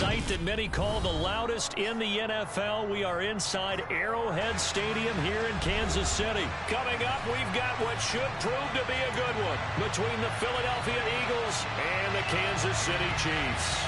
sight that many call the loudest in the NFL. We are inside Arrowhead Stadium here in Kansas City. Coming up, we've got what should prove to be a good one between the Philadelphia Eagles and the Kansas City Chiefs.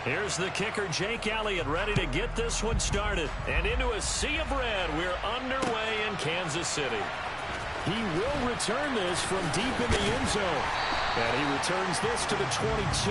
Here's the kicker, Jake Elliott, ready to get this one started. And into a sea of red, we're underway in Kansas City. He will return this from deep in the end zone. And he returns this to the 22.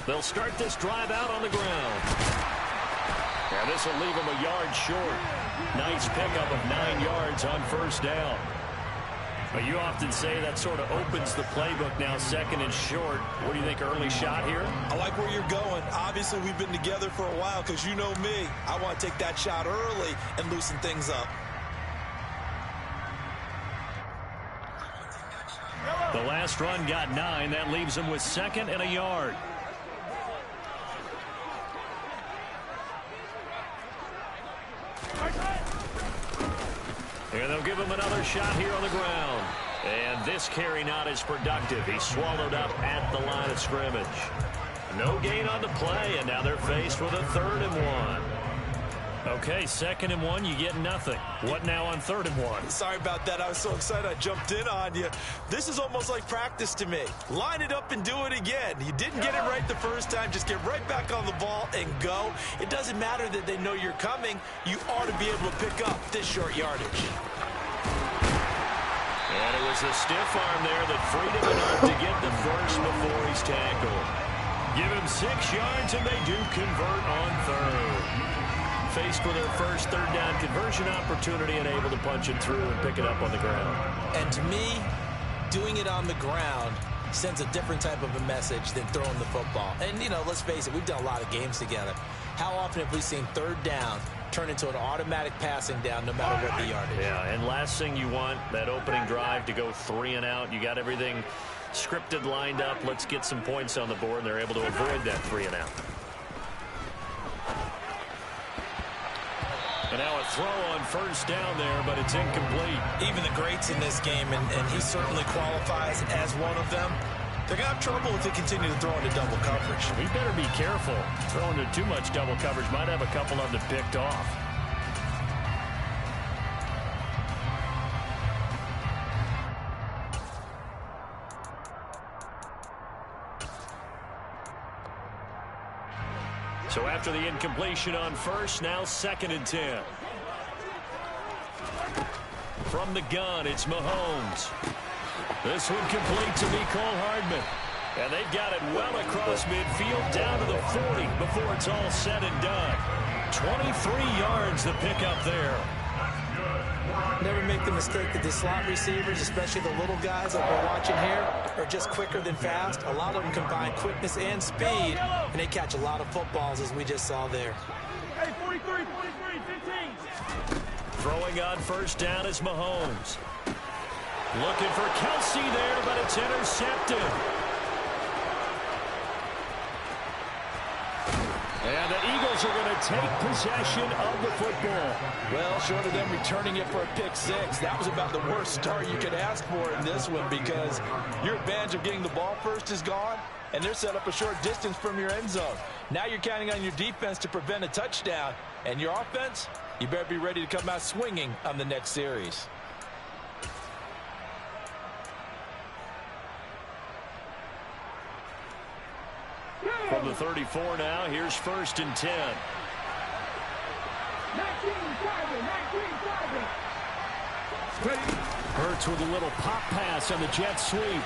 They'll start this drive out on the ground. And this will leave them a yard short. Nice pickup of 9 yards on first down. But you often say that sort of opens the playbook now, second and short. What do you think, early shot here? I like where you're going. Obviously, we've been together for a while because you know me. I want to take that shot early and loosen things up. The last run got 9. That leaves them with second and a yard. And they'll give him another shot here on the ground. And this carry not as productive. He's swallowed up at the line of scrimmage. No gain on the play, and now they're faced with a 3rd and 1. Okay, 2nd and 1, you get nothing. What now on 3rd and 1? Sorry about that. I was so excited I jumped in on you. This is almost like practice to me. Line it up and do it again. You didn't get it right the first time. Just get right back on the ball and go. It doesn't matter that they know you're coming. You ought to be able to pick up this short yardage. And it was a stiff arm there that freed him enough to get the first before he's tackled. Give him 6 yards, and they do convert on 3rd. Faced with their first 3rd down conversion opportunity and able to punch it through and pick it up on the ground. And to me, doing it on the ground sends a different type of a message than throwing the football. And, you know, let's face it, we've done a lot of games together. How often have we seen 3rd down turn into an automatic passing down no matter what the yardage? Yeah, and last thing you want, that opening drive to go 3 and out. You got everything scripted, lined up. Let's get some points on the board, and they're able to avoid that 3 and out. And now a throw on first down there, but it's incomplete. Even the greats in this game, and he certainly qualifies as one of them, they're going to have trouble if they continue to throw into double coverage. We better be careful. Throwing into too much double coverage might have a couple of them picked off. So after the incompletion on first, now 2nd and 10. From the gun, it's Mahomes. This one complete to Mecole Hardman. And they've got it well across midfield down to the 40 before it's all said and done. 23 yards the pickup there. Never make the mistake that the slot receivers, especially the little guys like we're watching here, are just quicker than fast. A lot of them combine quickness and speed, and they catch a lot of footballs, as we just saw there. Hey, 43, 15. Throwing on first down is Mahomes. Looking for Kelsey there, but it's intercepted. And the Eagles are going to take possession of the football. Well, short of them returning it for a pick 6, that was about the worst start you could ask for in this one, because your advantage of getting the ball first is gone, and they're set up a short distance from your end zone. Now you're counting on your defense to prevent a touchdown, and your offense, you better be ready to come out swinging on the next series. From the 34 now, here's 1st and 10. Hurts with a little pop pass on the jet sweep.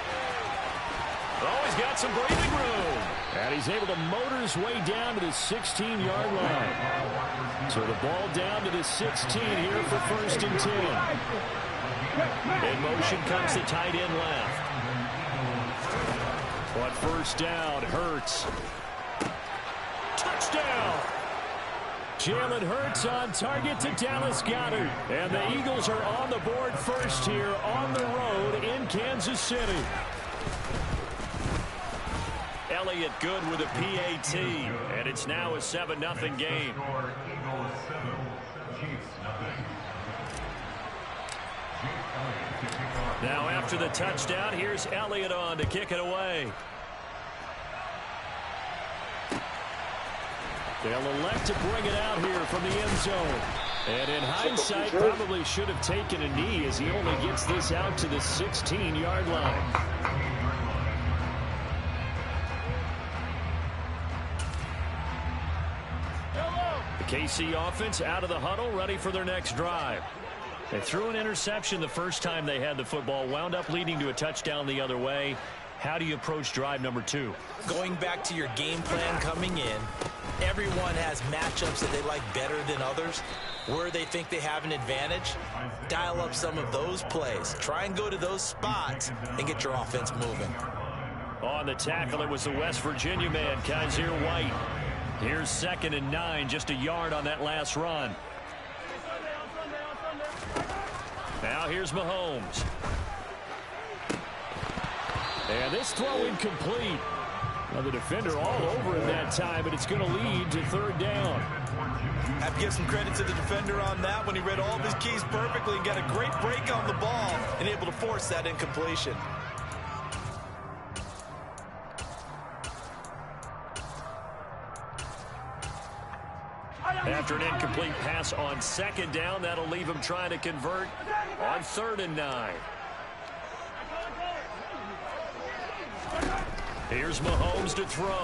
Oh, he's got some breathing room. And he's able to motor his way down to the 16-yard line. So the ball down to the 16 here for 1st and 10. In motion comes the tight end left. On 1st down, Hurts. Touchdown! Jalen Hurts on target to Dallas Goedert. And the Eagles are on the board first here on the road in Kansas City. Elliott good with a PAT, and it's now a 7-0 game. Now after the touchdown, here's Elliott on to kick it away. They'll elect to bring it out here from the end zone. And in hindsight, probably should have taken a knee as he only gets this out to the 16-yard line. KC offense out of the huddle, ready for their next drive. They threw an interception the first time they had the football, wound up leading to a touchdown the other way. How do you approach drive number 2? Going back to your game plan coming in, everyone has matchups that they like better than others. Where they think they have an advantage, dial up some of those plays. Try and go to those spots and get your offense moving. On the tackle, it was the West Virginia man, Kaiser White. Here's 2nd and 9, just a yard on that last run. Now here's Mahomes. And this throw incomplete. Now the defender all over him that time, but it's going to lead to 3rd down. I have to give some credit to the defender on that when he read all of his keys perfectly and got a great break on the ball and able to force that incompletion. After an incomplete pass on 2nd down, that'll leave him trying to convert on 3rd and 9. Here's Mahomes to throw.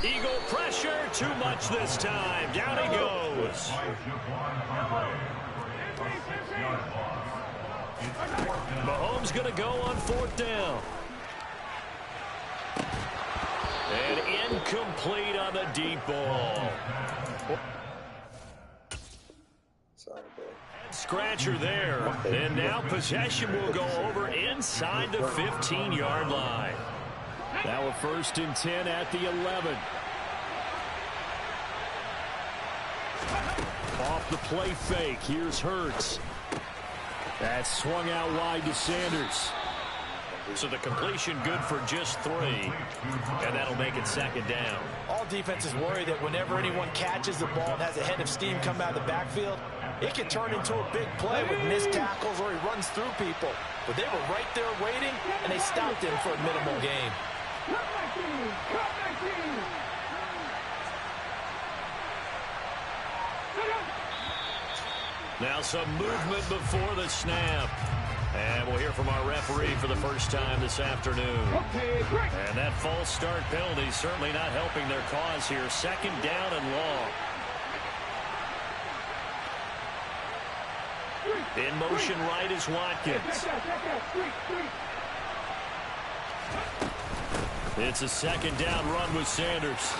Eagle pressure, too much this time. Down he goes. Mahomes going to go on 4th down. And incomplete on the deep ball. Scratcher there. And now possession will go over inside the 15-yard line. Now a 1st and 10 at the 11. Off the play fake. Here's Hurts. That's swung out wide to Sanders. So the completion good for just 3. And that'll make it 2nd down. All defenses worry that whenever anyone catches the ball and has a head of steam come out of the backfield, it can turn into a big play with missed tackles or he runs through people. But they were right there waiting, and they stopped him for a minimal gain. Now some movement before the snap. And we'll hear from our referee for the first time this afternoon. And that false start penalty certainly not helping their cause here. 2nd down and long. In motion right is Watkins. It's a 2nd down run with Sanders.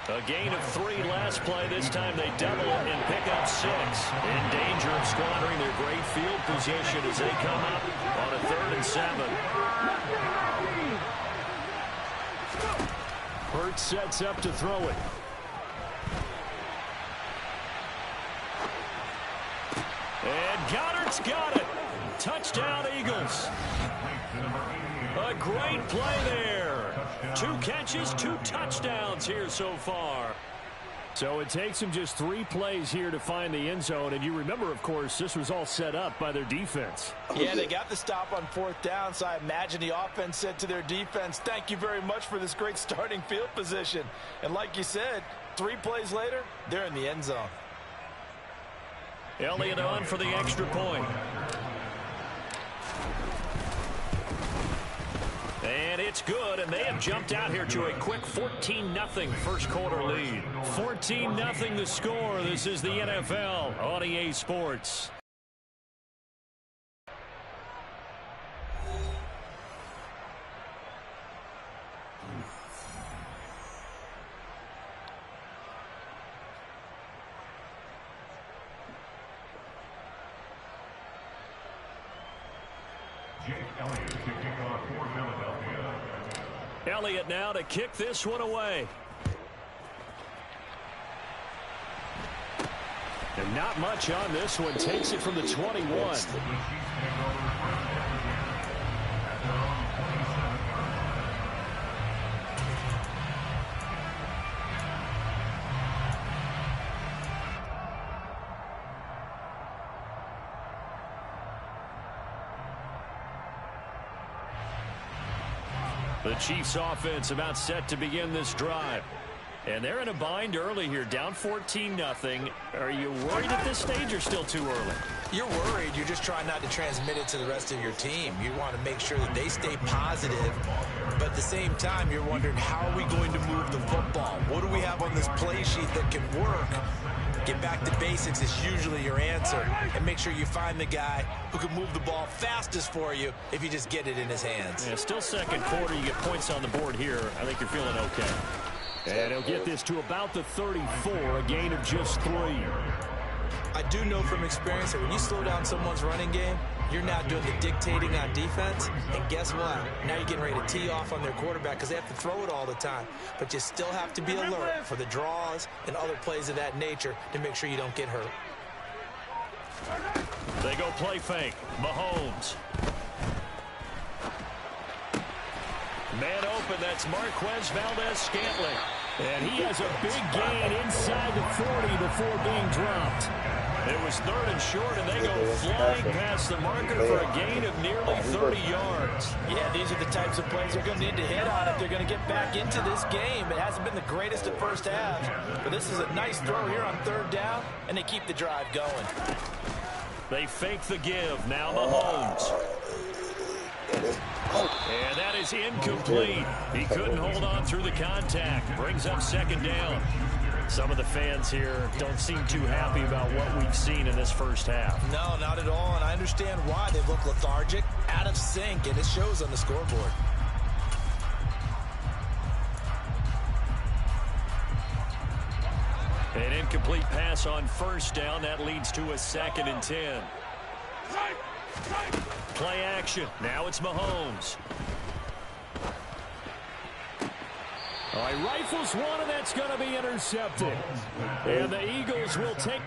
A gain of 3 last play. This time they double it and pick up 6. In danger of squandering their great field position as they come up on a 3rd and 7. Hurts sets up to throw it. And Goddard's got it. Touchdown, Eagles. A great play there. 2 catches, 2 touchdowns here so far. So it takes them just 3 plays here to find the end zone. And you remember, of course, this was all set up by their defense. Yeah, they got the stop on 4th down, so I imagine the offense said to their defense, thank you very much for this great starting field position. And like you said, 3 plays later, they're in the end zone. Elliott on for the extra point. And it's good, and they have jumped out here to a quick 14-0 first quarter lead. 14-0 the score. This is the NFL on EA Sports. Elliott now to kick this one away. And not much on this one. Takes it from the 21. The Chiefs offense about set to begin this drive. And they're in a bind early here, down 14-0. Are you worried at this stage or still too early? You're worried. You're just trying not to transmit it to the rest of your team. You want to make sure that they stay positive. But at the same time, you're wondering, how are we going to move the football? What do we have on this play sheet that can work? Get back to basics is usually your answer. And make sure you find the guy who can move the ball fastest for you if you just get it in his hands. Yeah, still second quarter. You get points on the board here. I think you're feeling okay. And he'll get this to about the 34, a gain of just 3. I do know from experience that when you slow down someone's running game, you're now doing the dictating on defense. And guess what? Now you're getting ready to tee off on their quarterback because they have to throw it all the time. But you still have to be alert for the draws and other plays of that nature to make sure you don't get hurt. They go play fake. Mahomes. Man open, that's Marquez Valdez-Scantling. And he has a big gain inside the 40 before being dropped. It was 3rd and short, and they go flying past the marker for a gain of nearly 30 yards. Yeah, these are the types of plays they're going to need to hit on if they're going to get back into this game. It hasn't been the greatest at first half, but this is a nice throw here on 3rd down, and they keep the drive going. They fake the give. Now Mahomes. And that is incomplete. He couldn't hold on through the contact. Brings up 2nd down. Some of the fans here don't seem too happy about what we've seen in this first half. No, not at all, and I understand why. They look lethargic, out of sync, and it shows on the scoreboard. An incomplete pass on 1st down. That leads to a 2nd and 10. Play action. Now it's Mahomes. All right, rifles one, and that's going to be intercepted. And the Eagles will take...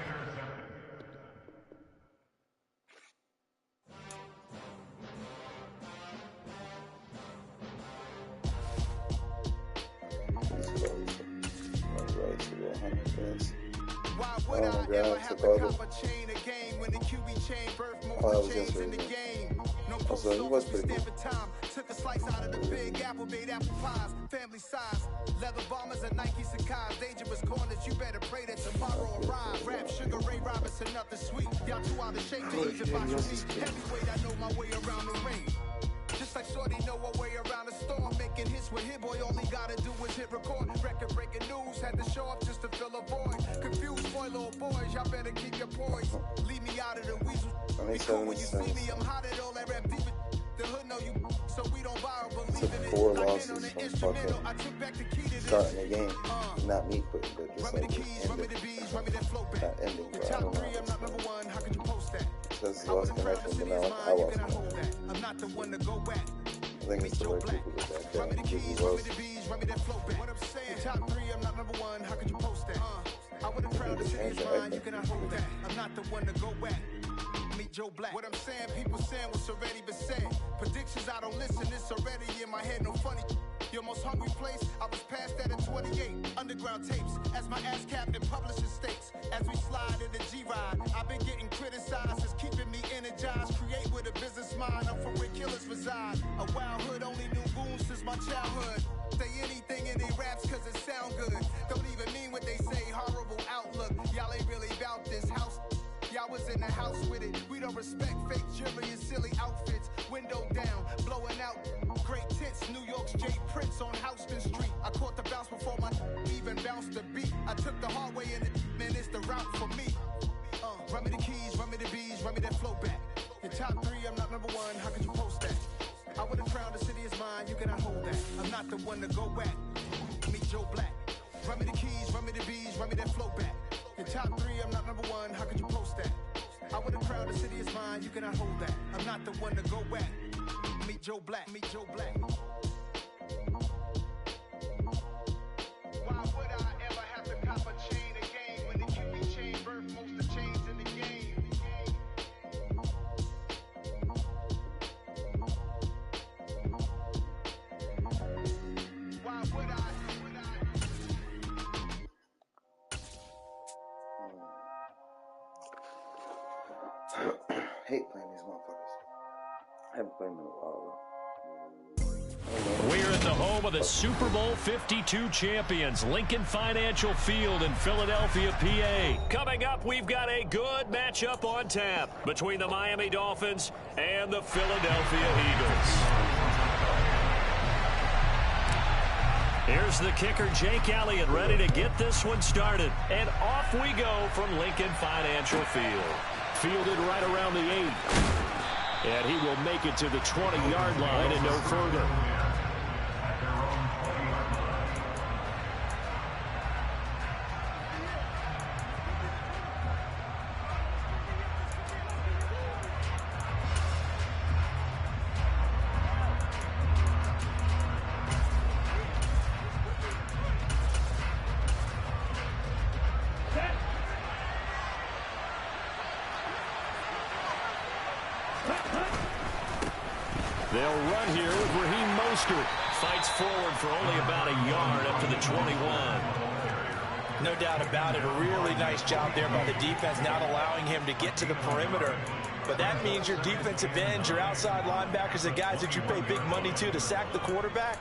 Why would I ever have to cop a chain again when the QB chain birth more chains in the game? No post office, we stand for time. Took a slice out of the big apple, made apple pies, family size. Leather bombers and Nike Sacai's, dangerous corners. You better pray that tomorrow arrive. Rap Sugar Ray Robinson, nothing sweet. Y'all too out of shape to even box with me. Heavyweight, I know my way around the ring. Just like Shorty know her way around the storm. Making hits with Hit Boy, all he gotta do is hit record. Record breaking news, had to show up just to fill a void. Confused boy, little boys, y'all better keep your poise. Leave me out of the weasel. Be cool when you see me, I'm hot at all that rap deep. The hood know you, so we don't borrow, believe in it. 4 losses from fucking starting the game. Not me quitting, but just like not ending. Bro. I don't know. Because lost connection, but now I lost connection. I'm not the one to go back. I think it's the way people get back there. What I'm saying, top 3, I'm not number 1. How could you post that? I would have proud to change mine. You cannot hold that. I'm not the one to go back. Meet Joe Black. What I'm saying, people saying what's already been said. Predictions, I don't listen. It's already in my head. No funny. Your most hungry place, I was past that at 28. Underground tapes, as my ass capped in publishing states. As we slide in the G-Ride, I've been getting criticized. It's keeping me energized. Create with a business mind. I'm from where killers reside. A wild hood, only knew goons since my childhood. Say anything in they raps cause it sound good. Don't even mean what they say, horrible outlook. Y'all ain't really about this house. Y'all was in the house with it. We don't respect fake jewelry and silly outfits. Window down, blowing out. Great tents, New Prince on Houston Street. I caught the bounce before my even bounced the beat. I took the hard way and man, it's the route for me. Run me the keys, run me the bees, run me that flow back. Your top 3, I'm not number 1, how could you post that? I would have crowned the city is mine, you cannot hold that. I'm not the one to go back. Meet Joe Black. Run me the keys, run me the bees, run me that flow back. Your top 3, I'm not number 1, how could you post that? I would have crowned the city is mine, you cannot hold that. I'm not the one to go back. Meet Joe Black, meet Joe Black. Why would I ever have to cop a chain again when it can be chain birth most of chains in the game? Why would I? Hate playing these motherfuckers. I haven't played them in a while though. We're at the home of the Super Bowl 52 champions, Lincoln Financial Field in Philadelphia, PA. Coming up, we've got a good matchup on tap between the Miami Dolphins and the Philadelphia Eagles. Here's the kicker, Jake Elliott, ready to get this one started. And off we go from Lincoln Financial Field. Fielded right around the 8. And he will make it to the 20-yard line and no further. They'll run here with Raheem Mostert. Fights forward for only about a yard up to the 21. No doubt about it. A really nice job there by the defense, not allowing him to get to the perimeter. But that means your defensive ends, your outside linebackers, the guys that you pay big money to sack the quarterback,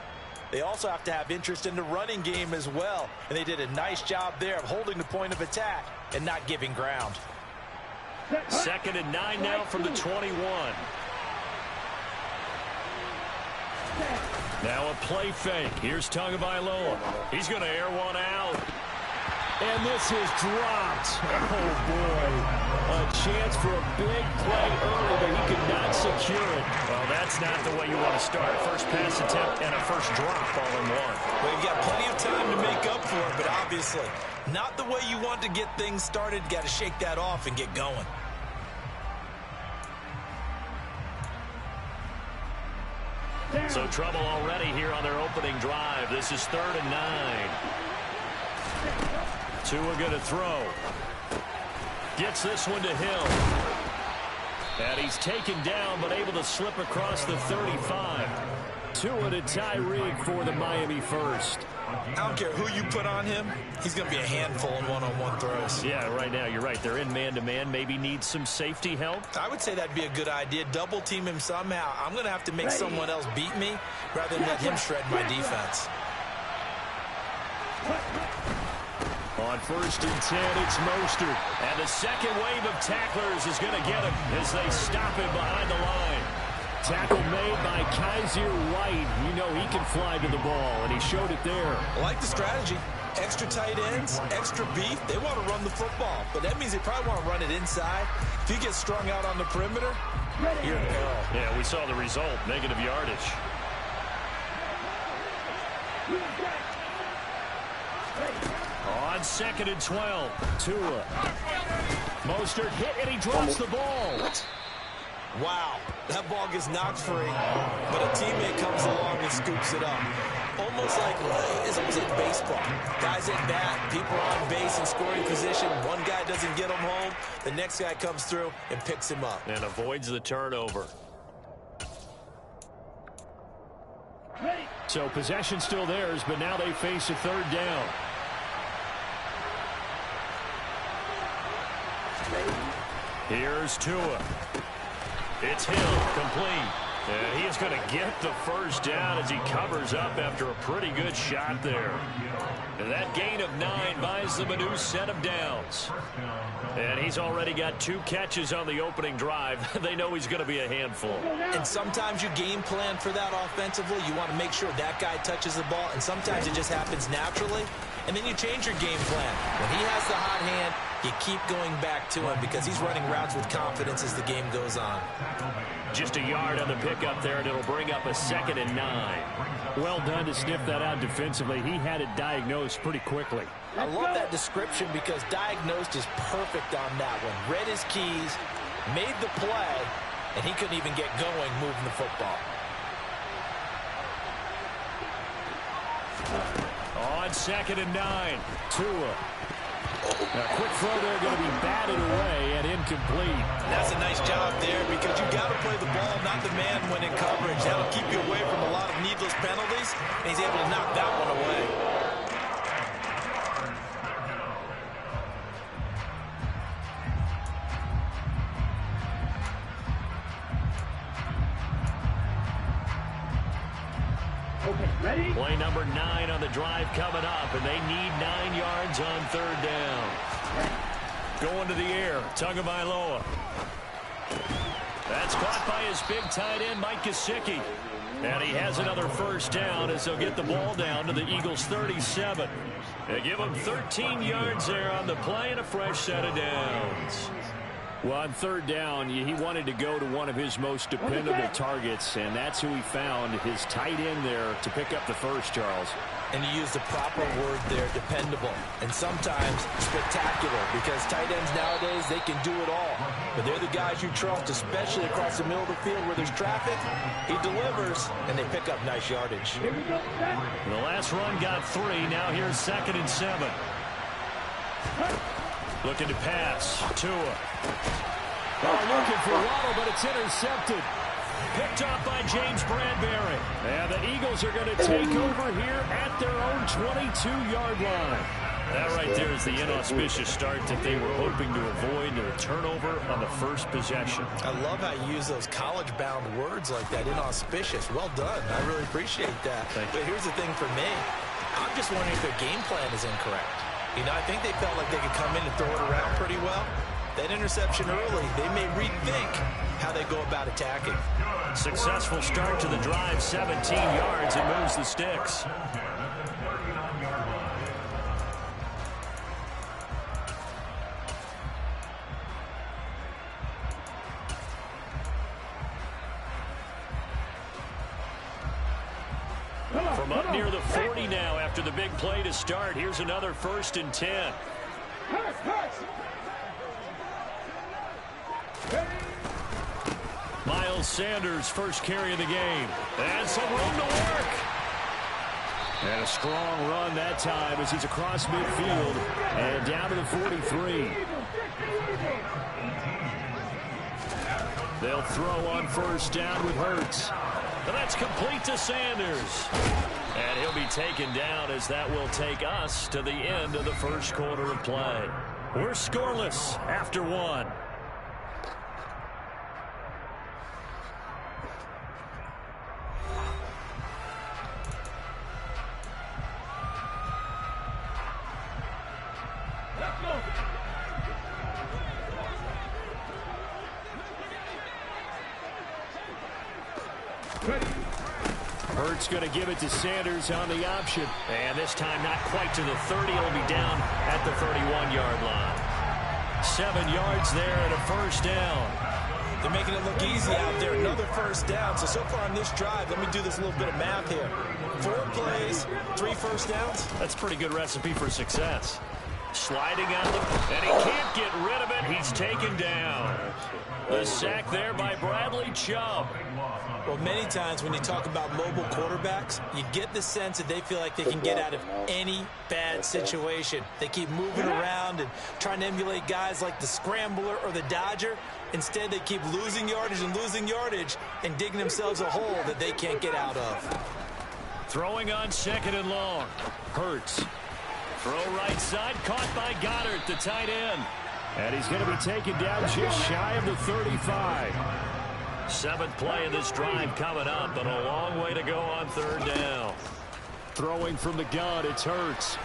they also have to have interest in the running game as well. And they did a nice job there of holding the point of attack and not giving ground. 2nd and 9 now from the 21. Now a play fake. Here's Tagovailoa. He's going to air one out. And this is dropped. Oh, boy. A chance for a big play early, but he could not secure it. Well, that's not the way you want to start. First pass attempt and a first drop all in one. Well, you've got plenty of time to make up for it, but obviously not the way you want to get things started. Got to shake that off and get going. So trouble already here on their opening drive. This is 3rd and 9. Tua going to throw. Gets this one to Hill. And he's taken down but able to slip across the 35. Tua to Tyreek for the Miami first. I don't care who you put on him. He's going to be a handful in one-on-one throws. Yeah, right now you're right. They're in man-to-man. Maybe needs some safety help. I would say that'd be a good idea. Double team him somehow. I'm going to have to make someone else beat me rather than let him shred my defense. On 1st and 10, it's Mostert. And the second wave of tacklers is going to get him as they stop him behind the line. Tackle made by Kaiser White. You know he can fly to the ball, and he showed it there. I like the strategy. Extra tight ends, extra beef. They want to run the football, but that means they probably want to run it inside. If he gets strung out on the perimeter, you're in hell. Yeah, we saw the result, negative yardage. On 2nd and 12, Tua. Mostert hit, and he drops the ball. Wow, that ball gets knocked free, but a teammate comes along and scoops it up. Almost like it's almost like baseball. Guys at bat, people are on base in scoring position. One guy doesn't get him home. The next guy comes through and picks him up. And avoids the turnover. So possession still theirs, but now they face a 3rd down. Here's Tua. It's Hill, complete. And he is going to get the first down as he covers up after a pretty good shot there. And that gain of 9 buys them a new set of downs. And he's already got 2 catches on the opening drive. They know he's going to be a handful. And sometimes you game plan for that offensively. You want to make sure that guy touches the ball. And sometimes it just happens naturally. And then you change your game plan. When he has the hot hand, you keep going back to him because he's running routes with confidence as the game goes on. Just a yard on the pickup there, and it'll bring up a 2nd and 9. Well done to sniff that out defensively. He had it diagnosed pretty quickly. I love that description because diagnosed is perfect on that one. Read his keys, made the play, and he couldn't even get going moving the football. On 2nd and 9, Tua. A quick throw there going to be batted away and incomplete. That's a nice job there because you got to play the ball, not the man when in coverage. That'll keep you away from a lot of needless penalties, and he's able to knock that one away. Ready? Play number 9 on the drive coming up, and they need 9 yards on 3rd down. Going to the air, Tagovailoa. That's caught by his big tight end, Mike Gesicki. And he has another first down as they'll get the ball down to the Eagles' 37. They give him 13 yards there on the play and a fresh set of downs. Well, on 3rd down, he wanted to go to one of his most dependable targets, and that's who he found, his tight end there, to pick up the first, Charles. And you use the proper word there, dependable. And sometimes spectacular, because tight ends nowadays, they can do it all. But they're the guys you trust, especially across the middle of the field where there's traffic. He delivers, and they pick up nice yardage. The last run got 3. Now here's 2nd and 7. Looking to pass. Tua. Looking for Waddle, but it's intercepted. Picked off by James Bradbury. And the Eagles are going to take over here at their own 22-yard line. That right there is the inauspicious start that they were hoping to avoid, and a turnover on the first possession. I love how you use those college-bound words like that, inauspicious. Well done. I really appreciate that. But here's the thing for me. I'm just wondering if their game plan is incorrect. You know, I think they felt like they could come in and throw it around pretty well. That interception early, they may rethink how they go about attacking. Successful start to the drive, 17 yards, and moves the sticks. From up near the 40 now after the big play to start. Here's another 1st and 10. Miles Sanders, first carry of the game. And some room to work. And a strong run that time as he's across midfield and down to the 43. They'll throw on 1st down with Hurts. And that's complete to Sanders. And he'll be taken down as that will take us to the end of the first quarter of play. We're scoreless after 1. Hurts going to give it to Sanders on the option. And this time not quite to the 30. It'll be down at the 31-yard line. 7 yards there and a first down. They're making it look easy out there. Another first down. So far on this drive, let me do this little bit of math here. 4 plays, 3 first downs. That's a pretty good recipe for success. Sliding out of the, and he can't get rid of it. He's taken down. The sack there by Bradley Chubb. Well, many times when you talk about mobile quarterbacks, you get the sense that they feel like they can get out of any bad situation. They keep moving around and trying to emulate guys like the Scrambler or the Dodger. Instead, they keep losing yardage and digging themselves a hole that they can't get out of. Throwing on 2nd and long. Hurts. Throw right side, caught by Goddard, the tight end. And he's going to be taken down just shy of the 35. Seventh play of this drive coming up, but a long way to go on third down. Throwing from the gun, it's Hurts.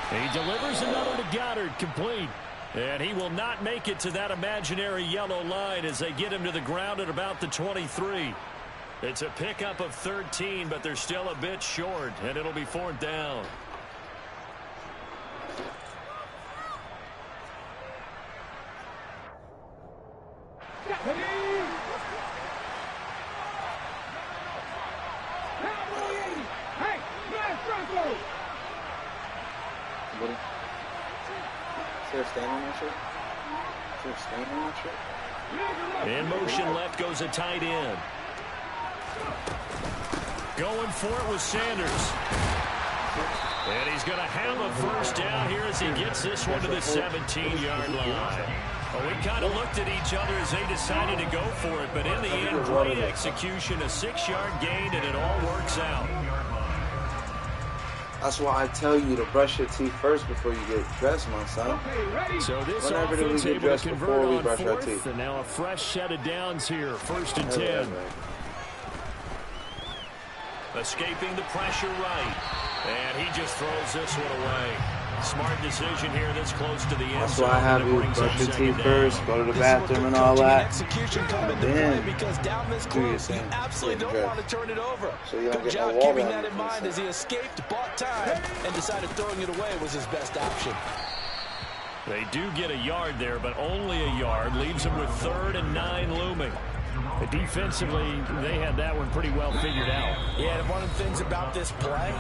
He delivers another to Goddard, complete. And he will not make it to that imaginary yellow line as they get him to the ground at about the 23. It's a pickup of 13, but they're still a bit short, and it'll be fourth down. In motion left goes a tight end. Going for it was Sanders. And he's going to have a first down here as he gets this one to the 17-yard line. Well, we kind of looked at each other as they decided to go for it, but in the end, great execution, a 6-yard gain, and it all works out. That's why I tell you to brush your teeth first before you get dressed, my son. So this Whenever do we offense get able to dressed convert before we on brush our fourth, teeth? and now a fresh set of downs here, 1st and 10. Escaping the pressure right. And he just throws this one away. Smart decision here this close to the end That's zone. why I have you brush your teeth first, go to the bathroom and all that. Execution come into play because down this close, you absolutely don't want to turn it over. So you don't Good get no job water keeping on that your in mind as he escaped, bought time, and decided throwing it away was his best option. They do get a yard there, but only a yard. Leaves them with 3rd and 9 looming. Defensively, they had that one pretty well figured out. Yeah, and one of the things about this play,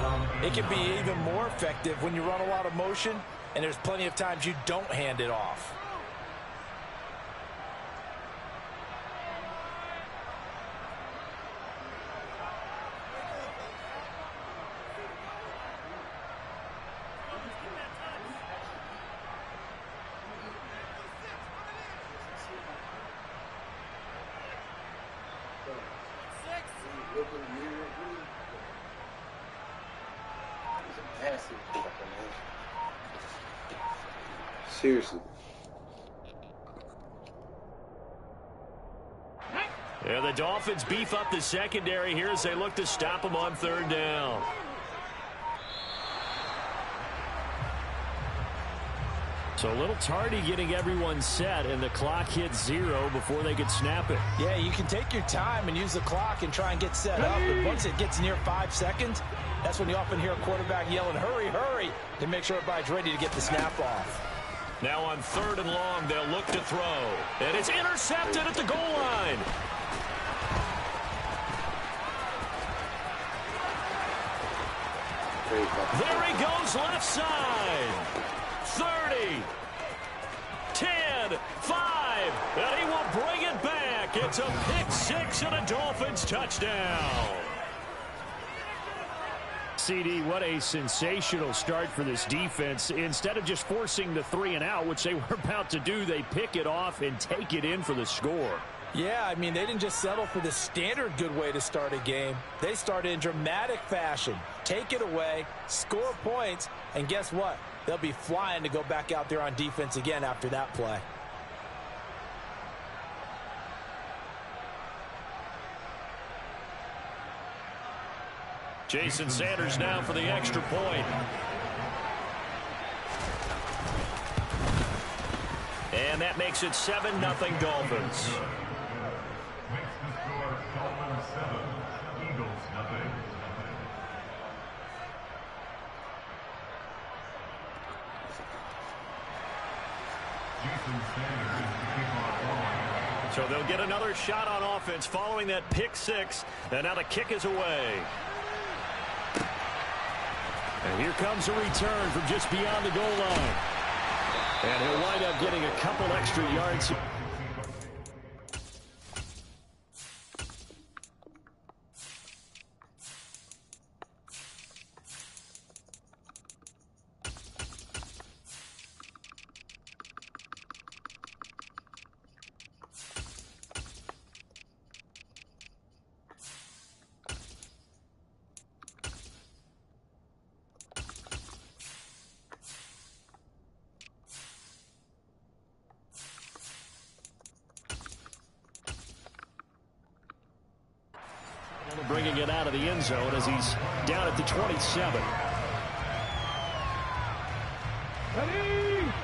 it can be even more effective when you run a lot of motion, and there's plenty of times you don't hand it off. Seriously. Yeah, the Dolphins beef up the secondary here as they look to stop them on 3rd down. So a little tardy getting everyone set, and the clock hits 0 before they could snap it. Yeah, you can take your time and use the clock and try and get set up, but once it gets near 5 seconds, that's when you often hear a quarterback yelling, hurry, hurry, to make sure everybody's ready to get the snap off. Now on 3rd and long, they'll look to throw. And it's intercepted at the goal line. There he goes left side. 30, 10, 5, and he will bring it back. It's a pick 6 and a Dolphins touchdown. CD, what a sensational start for this defense. Instead of just forcing the 3 and out, which they were about to do, they pick it off and take it in for the score. Yeah, I mean, they didn't just settle for the standard good way to start a game. They started in dramatic fashion. Take it away, score points, and guess what? They'll be flying to go back out there on defense again after that play. Jason Sanders now for the extra point. And that makes it 7-0 Dolphins. So they'll get another shot on offense following that pick 6. And now the kick is away. And here comes a return from just beyond the goal line. And he'll wind up getting a couple extra yards. out of the end zone as he's down at the 27.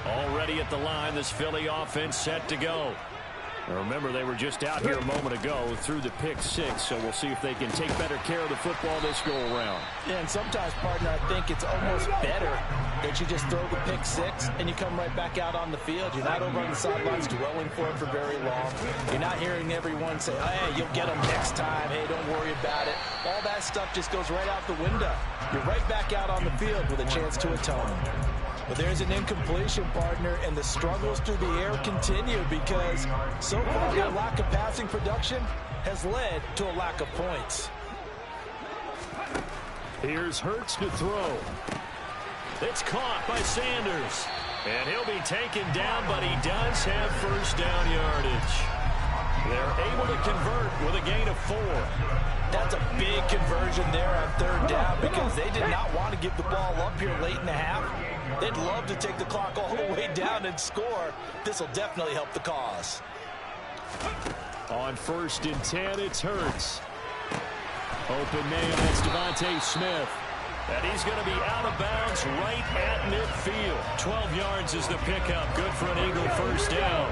Already at the line, this Philly offense set to go. Now remember, they were just out here a moment ago through the pick six, so we'll see if they can take better care of the football this go-around. Yeah, and sometimes, partner, I think it's almost better that you just throw the pick six and you come right back out on the field. You're not over on the sidelines dwelling for it for very long. You're not hearing everyone say, hey, you'll get them next time. Hey, don't worry about it. All that stuff just goes right out the window. You're right back out on the field with a chance to atone. But there's an incompletion, partner, and the struggles through the air continue because so far their lack of passing production has led to a lack of points. Here's Hurts to throw. It's caught by Sanders. And he'll be taken down, but he does have first down yardage. They're able to convert with a gain of 4. That's a big conversion there on third down because they did not want to give the ball up here late in the half. They'd love to take the clock all the way down and score. This will definitely help the cause. On 1st and 10, it's Hurts. Open man, that's Devontae Smith. And he's going to be out of bounds right at midfield. 12 yards is the pickup. Good for an Eagle first down.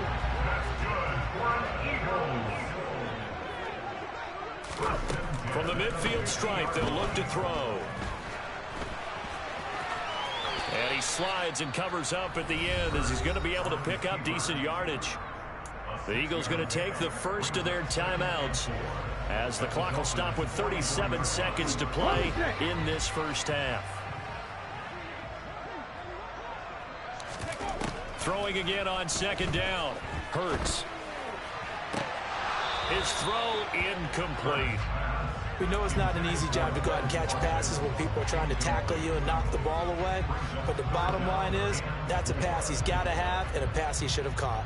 From the midfield stripe, they'll look to throw. And he slides and covers up at the end as he's going to be able to pick up decent yardage. The Eagles going to take the first of their timeouts as the clock will stop with 37 seconds to play in this first half. Throwing again on 2nd down. Hurts. His throw incomplete. We know it's not an easy job to go out and catch passes when people are trying to tackle you and knock the ball away. But the bottom line is that's a pass he's got to have and a pass he should have caught.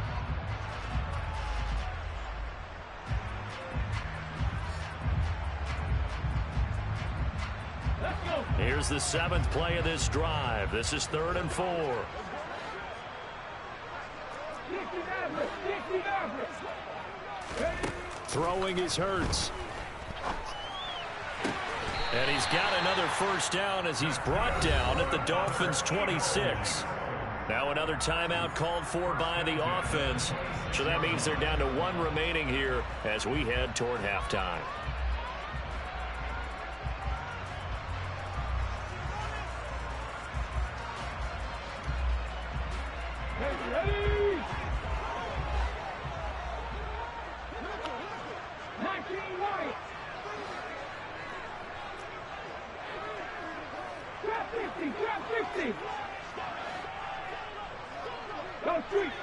Here's the 7th play of this drive. This is 3rd and 4. Throwing is Hurts. And he's got another first down as he's brought down at the Dolphins' 26. Now another timeout called for by the offense. So that means they're down to 1 remaining here as we head toward halftime. Ready? 19 right. Drop 50, drop 50. Go street.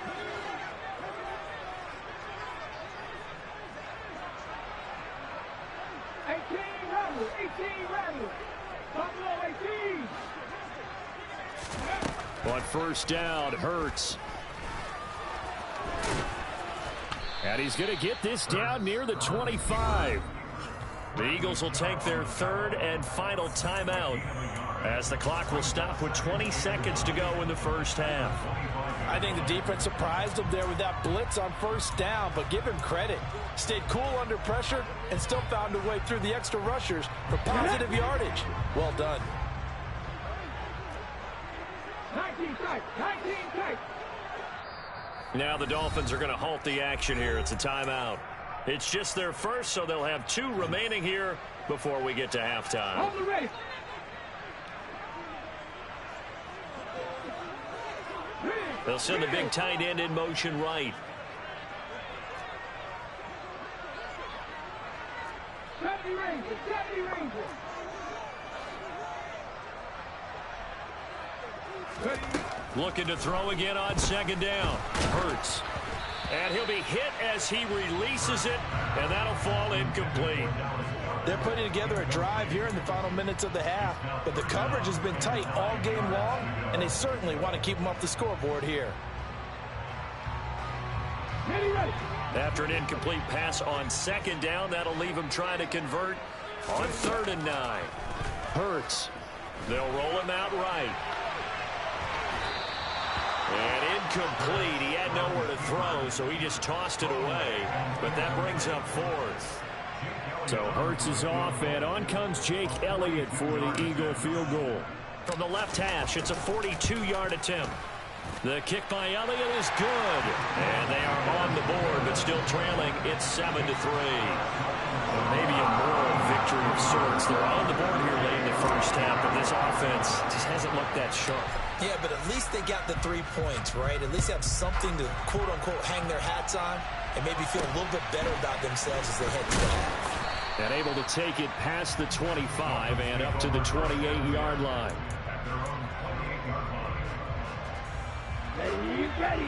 18 rattle, 18 rattle. Buffalo 18. On first down, Hurts. And he's going to get this down near the 25. The Eagles will take their 3rd and final timeout as the clock will stop with 20 seconds to go in the first half. I think the defense surprised him there with that blitz on first down, but give him credit. Stayed cool under pressure and still found a way through the extra rushers for positive yardage. Well done. 19 tight, 19 tight. Now the Dolphins are going to halt the action here. It's a timeout. It's just their first, so they'll have 2 remaining here before we get to halftime. Hold the race. They'll send the big tight end in motion right. 70 Rangers, 70 Rangers. Looking to throw again on 2nd down. Hurts. And he'll be hit as he releases it, and that'll fall incomplete. They're putting together a drive here in the final minutes of the half, but the coverage has been tight all game long, and they certainly want to keep them off the scoreboard here. After an incomplete pass on 2nd down, that'll leave him trying to convert on 3rd and 9. Hurts. They'll roll him out right. And incomplete. He had nowhere to throw, so he just tossed it away. But that brings up 4th. So Hurts is off, and on comes Jake Elliott for the Eagle field goal. From the left hash, it's a 42-yard attempt. The kick by Elliott is good. And they are on the board, but still trailing. It's 7-3. Maybe a moral victory of sorts. They're on the board here late in the first half, but this offense just hasn't looked that sharp. Yeah, but at least they got the 3 points, right? At least have something to, quote-unquote, hang their hats on and maybe feel a little bit better about themselves as they head to the half. And able to take it past the 25 and up to the 28-yard line. Ready.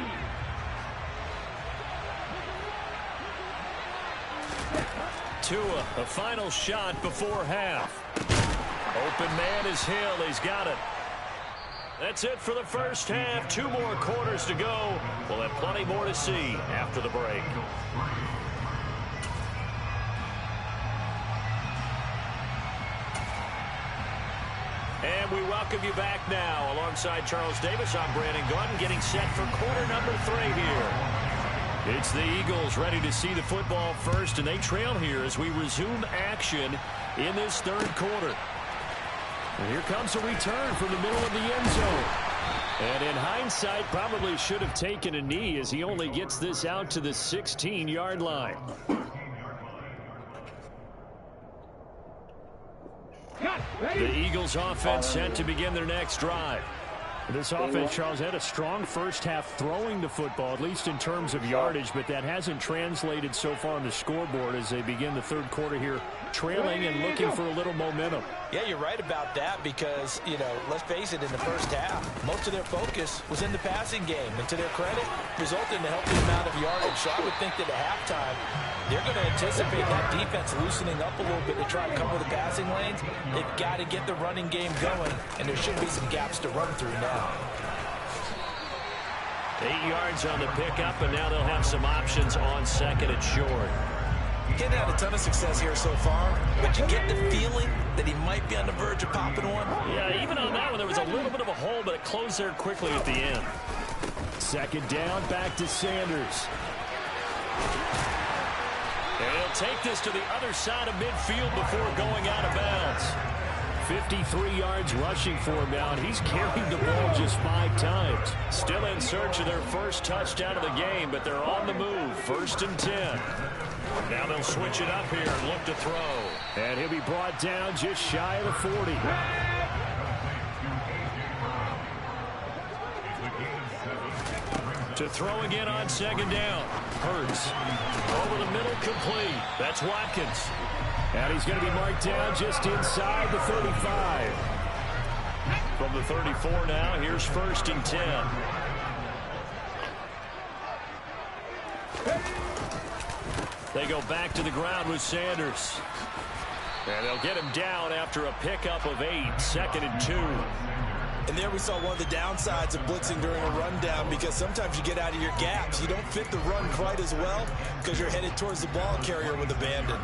Tua, a final shot before half. Open man is Hill. He's got it. That's it for the first half. 2 more quarters to go. We'll have plenty more to see after the break. And we welcome you back now. Alongside Charles Davis, I'm Brandon Gunn, getting set for quarter number 3 here. It's the Eagles ready to see the football first, and they trail here as we resume action in this third quarter. And here comes a return from the middle of the end zone. And in hindsight, probably should have taken a knee as he only gets this out to the 16-yard line. The Eagles offense set to begin their next drive. This offense, Charles, had a strong first half throwing the football, at least in terms of yardage, but that hasn't translated so far on the scoreboard as they begin the third quarter here, trailing and looking for a little momentum. Yeah, you're right about that because, you know, let's face it, in the first half, most of their focus was in the passing game. And to their credit, resulted in a healthy amount of yardage. So I would think that at halftime, they're going to anticipate that defense loosening up a little bit to try and cover the passing lanes. They've got to get the running game going, and there should be some gaps to run through now. 8 yards on the pickup, and now they'll have some options on second and short. Getting had a ton of success here so far, but you get the feeling that he might be on the verge of popping one. Yeah, even on that one, there was a little bit of a hole, but it closed there quickly at the end. Second down, back to Sanders. And he'll take this to the other side of midfield before going out of bounds. 53 yards rushing for him now, and he's carried the ball just 5 times. Still in search of their first touchdown of the game, but they're on the move. 1st and 10. Now they'll switch it up here and look to throw. And he'll be brought down just shy of the 40. To throw again on second down. Hurts. Over the middle, complete. That's Watkins. And he's going to be marked down just inside the 35. From the 34 now, here's 1st and 10. They go back to the ground with Sanders. And they'll get him down after a pickup of 8. 2nd and 2. And there we saw one of the downsides of blitzing during a rundown, because sometimes you get out of your gaps. You don't fit the run quite as well because you're headed towards the ball carrier with abandon.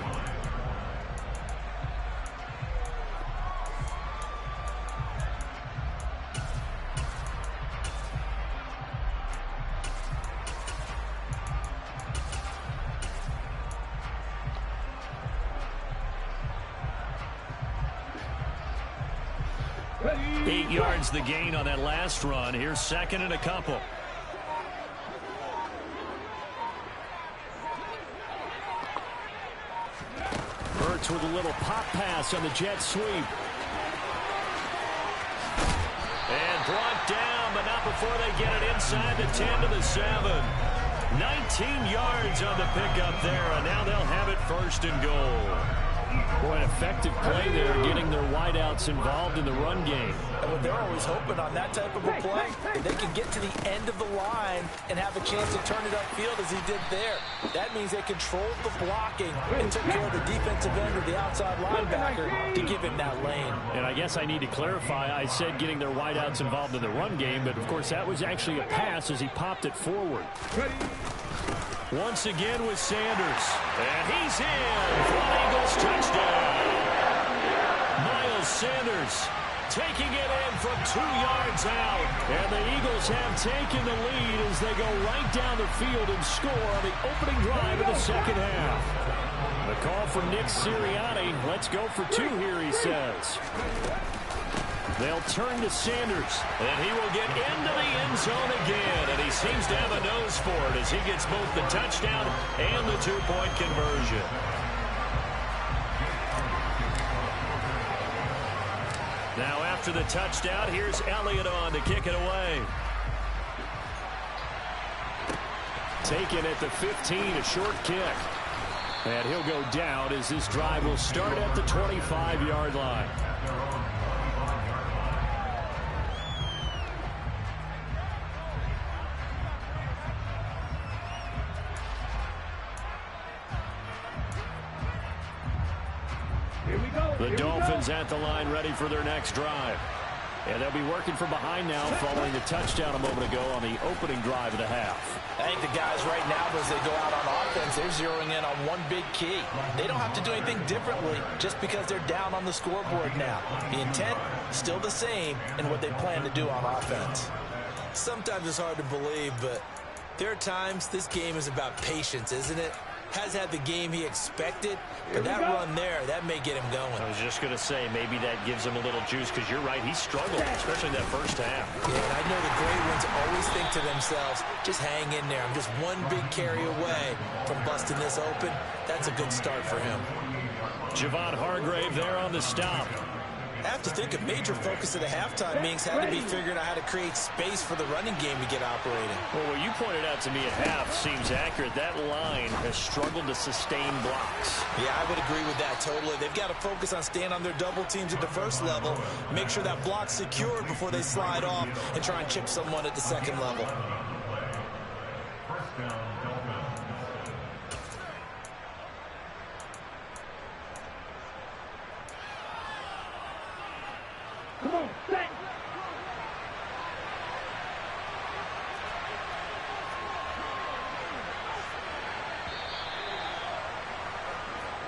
The gain on that last run. Here's 2nd and a couple. Hurts with a little pop pass on the jet sweep. And brought down, but not before they get it inside the 10 to the 7. 19 yards on the pickup there, and now they'll have it 1st and goal. Boy, an effective play there, getting their wideouts involved in the run game. And what they're always hoping on that type of a play, that they can get to the end of the line and have a chance to turn it upfield as he did there. That means they controlled the blocking and took care of the defensive end of the outside linebacker to give him that lane. And I guess I need to clarify, I said getting their wideouts involved in the run game, but of course that was actually a pass as he popped it forward. Once again with Sanders. And he's in for an Eagles touchdown. Miles Sanders taking it in from 2 yards out. And the Eagles have taken the lead as they go right down the field and score on the opening drive of the second half. The call for Nick Sirianni. Let's go for 2 here, he says. They'll turn to Sanders, and he will get into the end zone again, and he seems to have a nose for it as he gets both the touchdown and the 2-point conversion. Now after the touchdown, here's Elliott on to kick it away. Taken at the 15, a short kick. And he'll go down as this drive will start at the 25-yard line. The Dolphins at the line ready for their next drive. And they'll be working from behind now following the touchdown a moment ago on the opening drive of the half. I think the guys right now, as they go out on offense, they're zeroing in on one big key. They don't have to do anything differently just because they're down on the scoreboard now. The intent, still the same in what they plan to do on offense. Sometimes it's hard to believe, but there are times this game is about patience, isn't it? Has had the game he expected, but that run there, that may get him going. I was just going to say, maybe that gives him a little juice, because you're right, he struggled, especially in that first half. Yeah, and I know the great ones always think to themselves, just hang in there. I'm just one big carry away from busting this open. That's a good start for him. Javon Hargrave there on the stop. I have to think a major focus of the halftime meetings had to be figuring out how to create space for the running game to get operating. Well, what you pointed out to me at half seems accurate. That line has struggled to sustain blocks. Yeah, I would agree with that totally. They've got to focus on staying on their double teams at the first level, make sure that block's secured before they slide off and try and chip someone at the second level. Come on, set.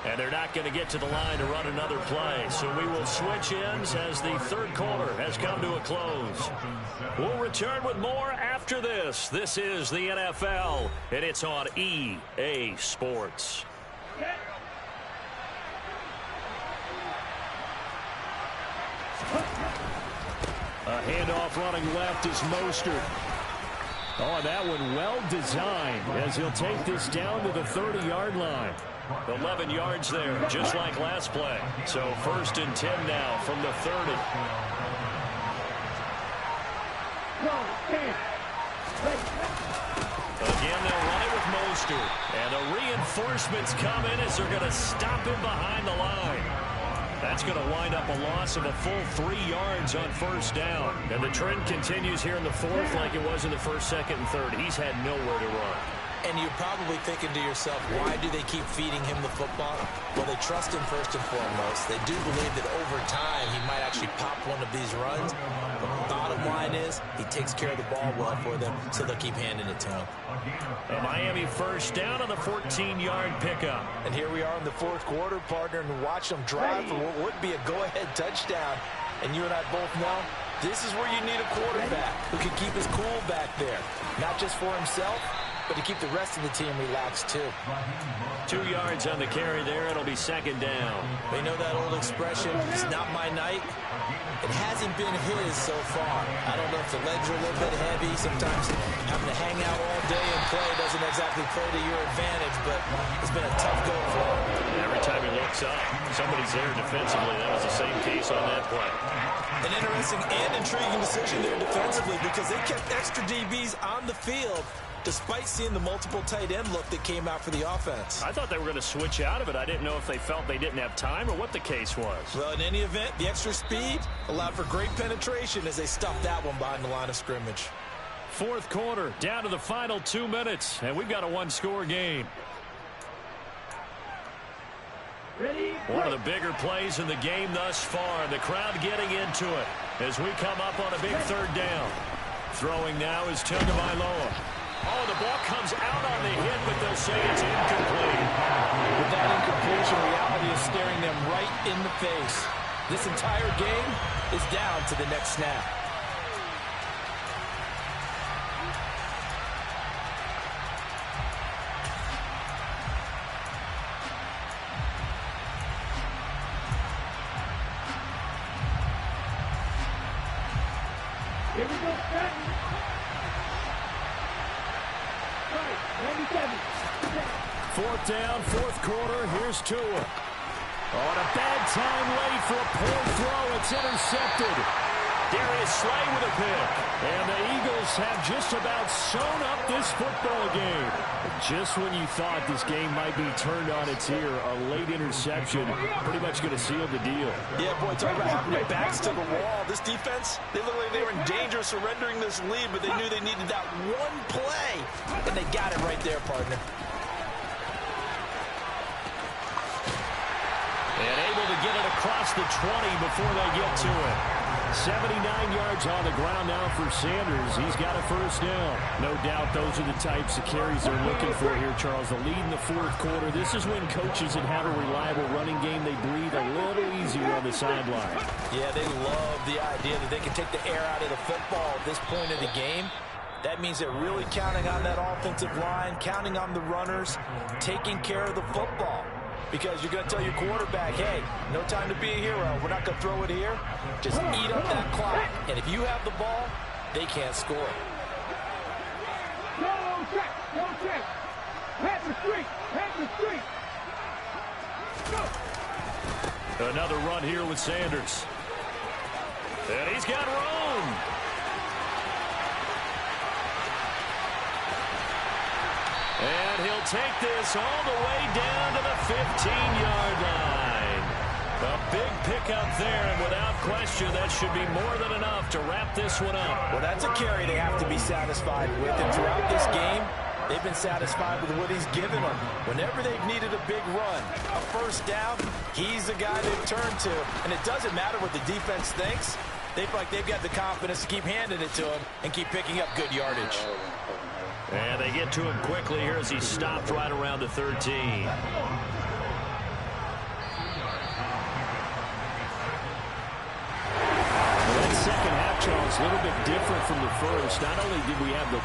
And they're not going to get to the line to run another play. So we will switch ends as the third quarter has come to a close. We'll return with more after this. This is the NFL, and it's on EA Sports. A handoff running left is Mostert. Oh, that one well designed as he'll take this down to the 30-yard line. 11 yards there, just like last play. So 1st and 10 now from the 30. Again, they'll run it with Mostert. And the reinforcements come in as they're going to stop him behind the line. That's going to wind up a loss of a full 3 yards on 1st down. And the trend continues here in the 4th like it was in the 1st, 2nd, and 3rd. He's had nowhere to run. And you're probably thinking to yourself, why do they keep feeding him the football? Well, they trust him first and foremost. They do believe that over time he might actually pop one of these runs. But the bottom line is he takes care of the ball well for them, so they'll keep handing it to him. A Miami 1st down on the 14-yard pickup. And here we are in the 4th quarter, partner, and watch them drive for what would be a go-ahead touchdown. And you and I both know this is where you need a quarterback who can keep his cool back there, not just for himself, but to keep the rest of the team relaxed, too. 2 yards on the carry there. It'll be 2nd down. They know that old expression, it's not my night. It hasn't been his so far. I don't know if the legs are a little bit heavy. Sometimes having to hang out all day and play doesn't exactly play to your advantage, but it's been a tough go for him. Every time he looks up, somebody's there defensively. That was the same case on that play. An interesting and intriguing decision there defensively because they kept extra DBs on the field despite seeing the multiple tight end look that came out for the offense. I thought they were going to switch out of it. I didn't know if they felt they didn't have time or what the case was. Well, in any event, the extra speed allowed for great penetration as they stuffed that one behind the line of scrimmage. 4th quarter, down to the final 2 minutes, and we've got a one-score game. One of the bigger plays in the game thus far. The crowd getting into it as we come up on a big 3rd down. Throwing now is Tagovailoa. Oh, the ball comes out on the hit, but they'll say it's incomplete. With that incompletion, reality is staring them right in the face. This entire game is down to the next snap. Here we go, set. Right, 97. Fourth down, fourth quarter. Here's Tua. On a bad time late for a poor throw. It's intercepted. Darius Slay with a pick. And the Eagles have just about sewn up this football game. Just when you thought this game might be turned on its ear, a late interception pretty much going to seal the deal. Yeah, boy, talk about having their backs to the wall. This defense, they look like they were in danger of surrendering this lead, but they knew they needed that one play, and they got it right there, partner. And able to get it across the 20 before they get to it. 79 yards on the ground now for Sanders. He's got a first down. No doubt those are the types of carries they're looking for here, Charles. The lead in the fourth quarter. This is when coaches that have a reliable running game, they breathe a little easier on the sideline. Yeah, they love the idea that they can take the air out of the football at this point of the game. That means they're really counting on that offensive line, counting on the runners, taking care of the football. Because you're going to tell your quarterback, hey, no time to be a hero. We're not going to throw it here. Just eat up that clock. And if you have the ball, they can't score. Go check, go check. Pat the street, pat the street. Go. Another run here with Sanders. And he's got room. And he'll take this all the way down to the 15-yard line. A big pickup there, and without question, that should be more than enough to wrap this one up. Well, that's a carry they have to be satisfied with. And throughout this game, they've been satisfied with what he's given them. Whenever they've needed a big run, a first down, he's the guy they've turned to. And it doesn't matter what the defense thinks. They feel like they've got the confidence to keep handing it to him and keep picking up good yardage. And they get to him quickly here as he stopped right around the 13. That second half, Charles, a little bit different from the first. Not only did we have the